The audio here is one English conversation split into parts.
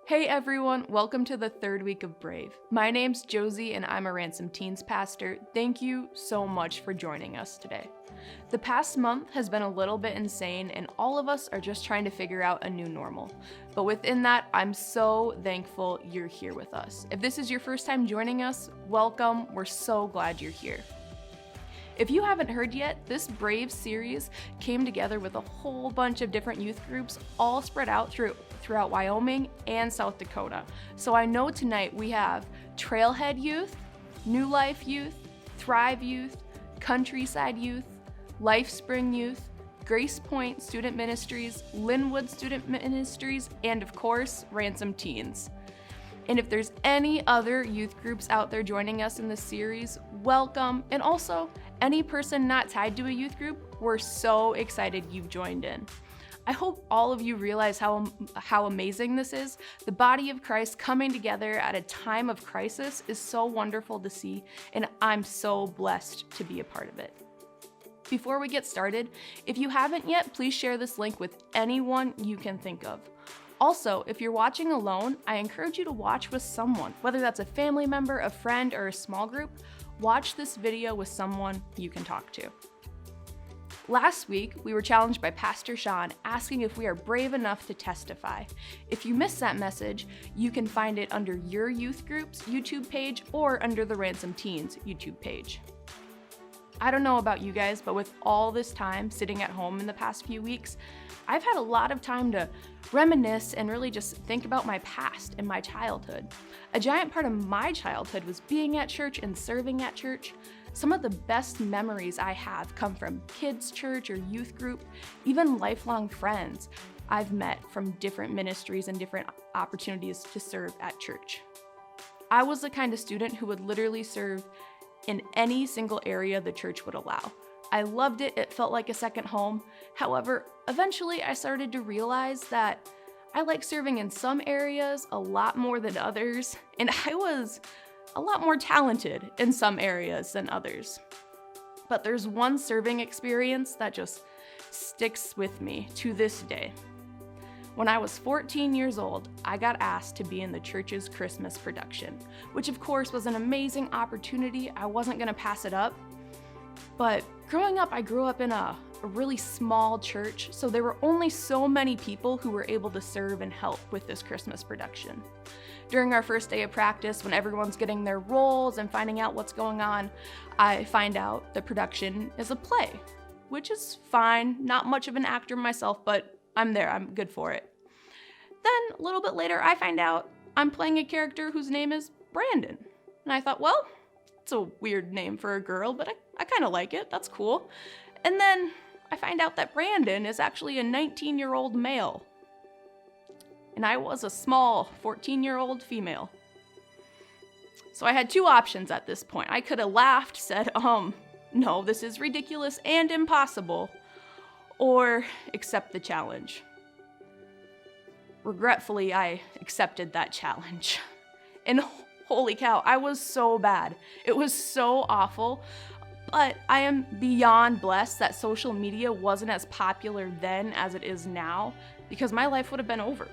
Hey everyone, welcome to the third week of Brave. My name's Josie and I'm a Ransom Teens pastor. Thank you so much for joining us today. The past month has been a little bit insane and all of us are just trying to figure out a new normal. But within that, I'm so thankful you're here with us. If this is your first time joining us, welcome. We're so glad you're here. If you haven't heard yet, this Brave series came together with a whole bunch of different youth groups all spread out throughout Wyoming and South Dakota. So I know tonight we have Trailhead Youth, New Life Youth, Thrive Youth, Countryside Youth, LifeSpring Youth, Grace Point Student Ministries, Linwood Student Ministries, and of course, Ransom Teens. And if there's any other youth groups out there joining us in this series, welcome. And also, any person not tied to a youth group, we're so excited you've joined in. I hope all of you realize how amazing this is. The body of Christ coming together at a time of crisis is so wonderful to see, and I'm so blessed to be a part of it. Before we get started, if you haven't yet, please share this link with anyone you can think of. Also, if you're watching alone, I encourage you to watch with someone, whether that's a family member, a friend, or a small group. Watch this video with someone you can talk to. Last week, we were challenged by Pastor Sean asking if we are brave enough to testify. If you missed that message, you can find it under your youth group's YouTube page or under the Ransom Teens YouTube page. I don't know about you guys, but with all this time sitting at home in the past few weeks, I've had a lot of time to reminisce and really just think about my past and my childhood. A giant part of my childhood was being at church and serving at church. Some of the best memories I have come from kids' church or youth group, even lifelong friends I've met from different ministries and different opportunities to serve at church. I was the kind of student who would literally serve in any single area the church would allow. I loved it, it felt like a second home. However, eventually I started to realize that I like serving in some areas a lot more than others, and I was a lot more talented in some areas than others. But there's one serving experience that just sticks with me to this day. When I was 14 years old, I got asked to be in the church's Christmas production, which of course was an amazing opportunity. I wasn't gonna pass it up. But growing up, I grew up in a really small church, so there were only so many people who were able to serve and help with this Christmas production. During our first day of practice, when everyone's getting their roles and finding out what's going on, I find out the production is a play, which is fine. Not much of an actor myself, but I'm there, I'm good for it. Then, a little bit later, I find out I'm playing a character whose name is Brandon. And I thought, well, it's a weird name for a girl, but I kind of like it, that's cool. And then I find out that Brandon is actually a 19-year-old male. And I was a small 14-year-old female. So I had two options at this point. I could have laughed, said, no, this is ridiculous and impossible, or accept the challenge. Regretfully, I accepted that challenge. And holy cow, I was so bad. It was so awful. But I am beyond blessed that social media wasn't as popular then as it is now, because my life would have been over.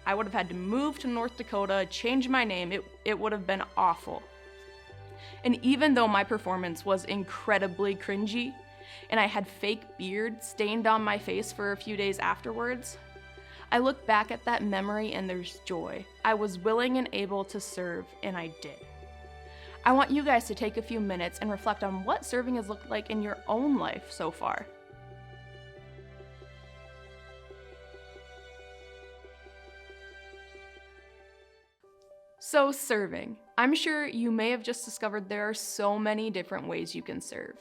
I would have had to move to North Dakota, change my name. It would have been awful. And even though my performance was incredibly cringy, and I had fake beard stained on my face for a few days afterwards, I look back at that memory and there's joy. I was willing and able to serve, and I did. I want you guys to take a few minutes and reflect on what serving has looked like in your own life so far. So serving. I'm sure you may have just discovered there are so many different ways you can serve.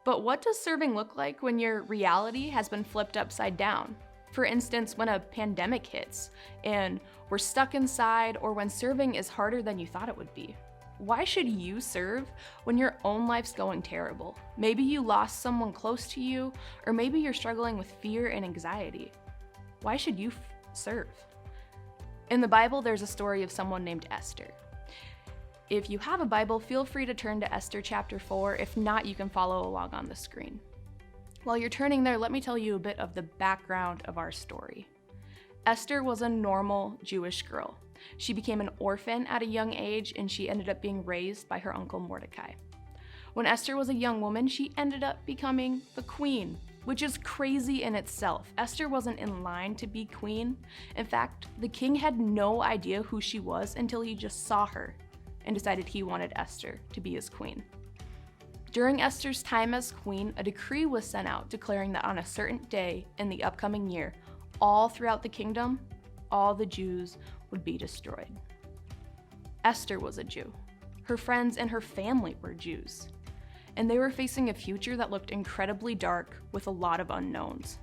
But what does serving look like when your reality has been flipped upside down? For instance, when a pandemic hits and we're stuck inside, or when serving is harder than you thought it would be. Why should you serve when your own life's going terrible? Maybe you lost someone close to you, or maybe you're struggling with fear and anxiety. Why should you serve? In the Bible, there's a story of someone named Esther. If you have a Bible, feel free to turn to Esther chapter 4. If not, you can follow along on the screen. While you're turning there, let me tell you a bit of the background of our story. Esther was a normal Jewish girl. She became an orphan at a young age, and she ended up being raised by her uncle Mordecai. When Esther was a young woman, she ended up becoming the queen, which is crazy in itself. Esther wasn't in line to be queen. In fact, the king had no idea who she was until he just saw her and decided he wanted Esther to be his queen. During Esther's time as queen, a decree was sent out declaring that on a certain day in the upcoming year, all throughout the kingdom, all the Jews would be destroyed. Esther was a Jew. Her friends and her family were Jews. And they were facing a future that looked incredibly dark with a lot of unknowns.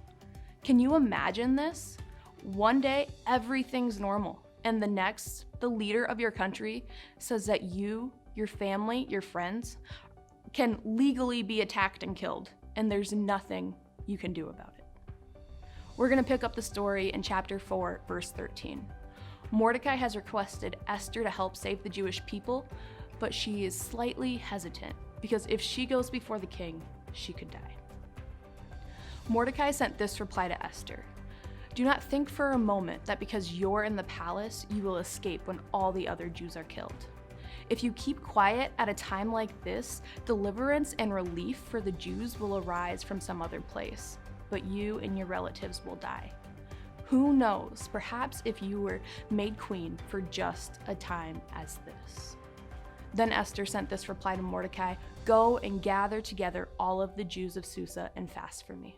Can you imagine this? One day, everything's normal, and the next, the leader of your country says that you, your family, your friends, can legally be attacked and killed, and there's nothing you can do about it. We're going to pick up the story in chapter 4, verse 13. Mordecai has requested Esther to help save the Jewish people, but she is slightly hesitant because if she goes before the king, she could die. Mordecai sent this reply to Esther: "Do not think for a moment that because you're in the palace, you will escape when all the other Jews are killed. If you keep quiet at a time like this, deliverance and relief for the Jews will arise from some other place, but you and your relatives will die. Who knows, perhaps if you were made queen for just a time as this." Then Esther sent this reply to Mordecai: "Go and gather together all of the Jews of Susa and fast for me.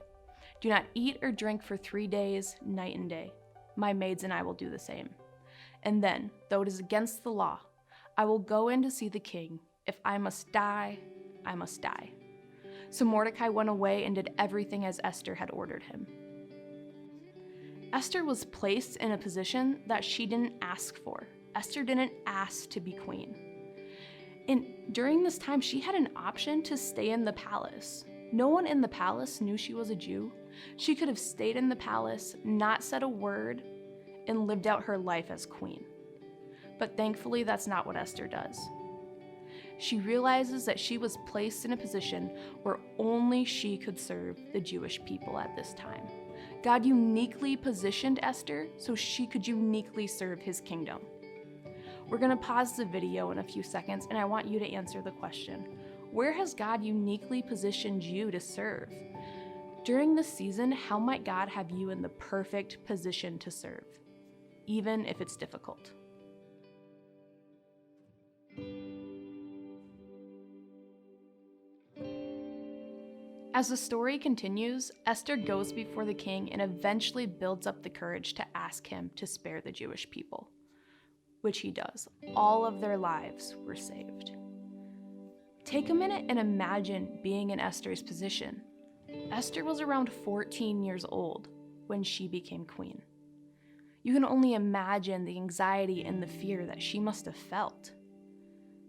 Do not eat or drink for 3 days, night and day. My maids and I will do the same. And then, though it is against the law, I will go in to see the king. If I must die, I must die." So Mordecai went away and did everything as Esther had ordered him. Esther was placed in a position that she didn't ask for. Esther didn't ask to be queen. And during this time, she had an option to stay in the palace. No one in the palace knew she was a Jew. She could have stayed in the palace, not said a word, and lived out her life as queen. But thankfully, that's not what Esther does. She realizes that she was placed in a position where only she could serve the Jewish people at this time. God uniquely positioned Esther so she could uniquely serve his kingdom. We're going to pause the video in a few seconds, and I want you to answer the question: where has God uniquely positioned you to serve? During this season, how might God have you in the perfect position to serve, even if it's difficult? As the story continues, Esther goes before the king and eventually builds up the courage to ask him to spare the Jewish people, which he does. All of their lives were saved. Take a minute and imagine being in Esther's position. Esther was around 14 years old when she became queen. You can only imagine the anxiety and the fear that she must have felt.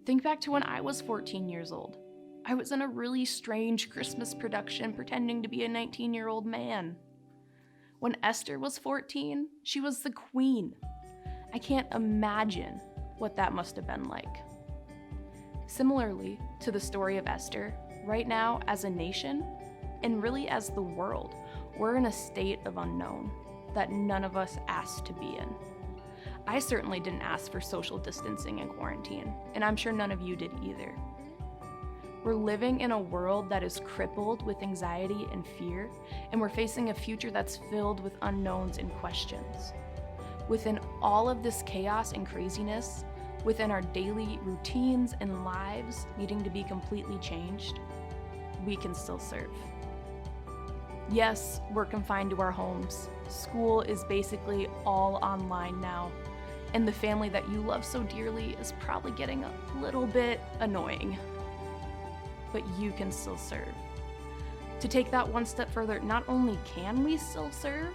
Think back to when I was 14 years old. I was in a really strange Christmas production pretending to be a 19-year-old man. When Esther was 14, she was the queen. I can't imagine what that must have been like. Similarly to the story of Esther, right now as a nation, and really as the world, we're in a state of unknown that none of us asked to be in. I certainly didn't ask for social distancing and quarantine, and I'm sure none of you did either. We're living in a world that is crippled with anxiety and fear, and we're facing a future that's filled with unknowns and questions. Within all of this chaos and craziness, within our daily routines and lives needing to be completely changed, we can still serve. Yes, we're confined to our homes. School is basically all online now, and the family that you love so dearly is probably getting a little bit annoying. But you can still serve. To take that one step further, not only can we still serve,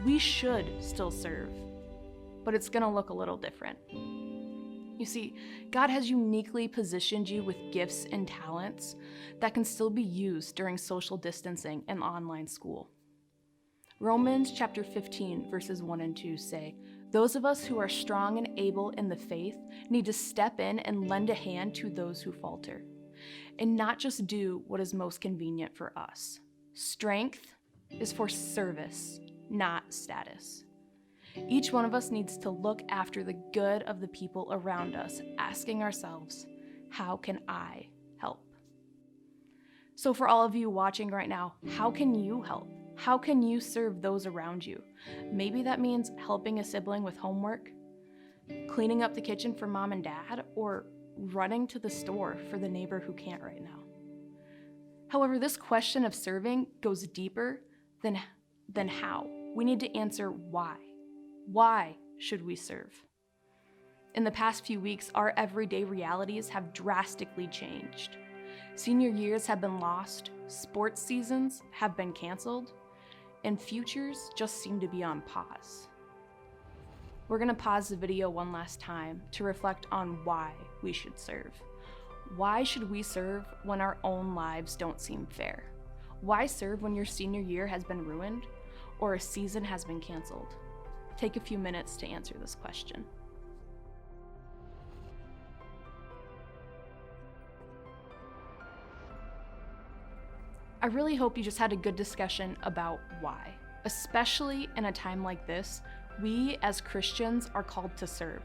we should still serve, but it's gonna look a little different. You see, God has uniquely positioned you with gifts and talents that can still be used during social distancing and online school. Romans chapter 15, verses 1 and 2 say, "Those of us who are strong and able in the faith need to step in and lend a hand to those who falter, and not just do what is most convenient for us. Strength is for service, not status. Each one of us needs to look after the good of the people around us, asking ourselves, how can I help? So for all of you watching right now, how can you help? How can you serve those around you? Maybe that means helping a sibling with homework, cleaning up the kitchen for mom and dad, or running to the store for the neighbor who can't right now. However, this question of serving goes deeper than how. We need to answer why. Why should we serve? In the past few weeks, our everyday realities have drastically changed. Senior years have been lost, sports seasons have been canceled, and futures just seem to be on pause. We're gonna pause the video one last time to reflect on why we should serve. Why should we serve when our own lives don't seem fair? Why serve when your senior year has been ruined or a season has been canceled? Take a few minutes to answer this question. I really hope you just had a good discussion about why. Especially in a time like this, we as Christians are called to serve.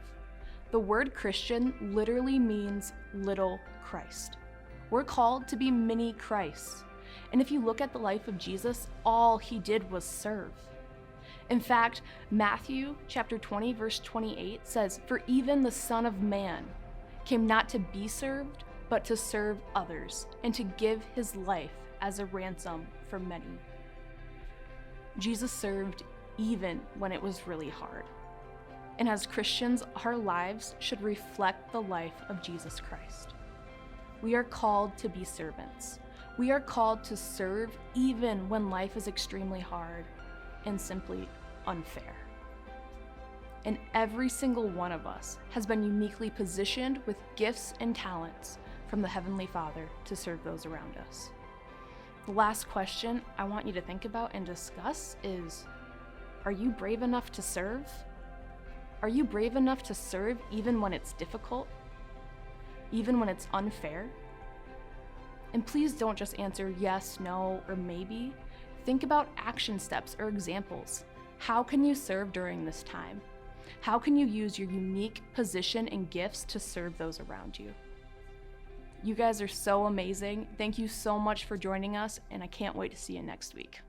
The word Christian literally means little Christ. We're called to be mini Christs. And if you look at the life of Jesus, all he did was serve. In fact, Matthew chapter 20, verse 28 says, "For even the Son of Man came not to be served, but to serve others, and to give his life as a ransom for many." Jesus served even when it was really hard. And as Christians, our lives should reflect the life of Jesus Christ. We are called to be servants. We are called to serve even when life is extremely hard and simply unfair. And every single one of us has been uniquely positioned with gifts and talents from the Heavenly Father to serve those around us. The last question I want you to think about and discuss is, are you brave enough to serve? Are you brave enough to serve even when it's difficult? Even when it's unfair? And please don't just answer yes, no, or maybe. Think about action steps or examples. How can you serve during this time? How can you use your unique position and gifts to serve those around you? You guys are so amazing. Thank you so much for joining us, and I can't wait to see you next week.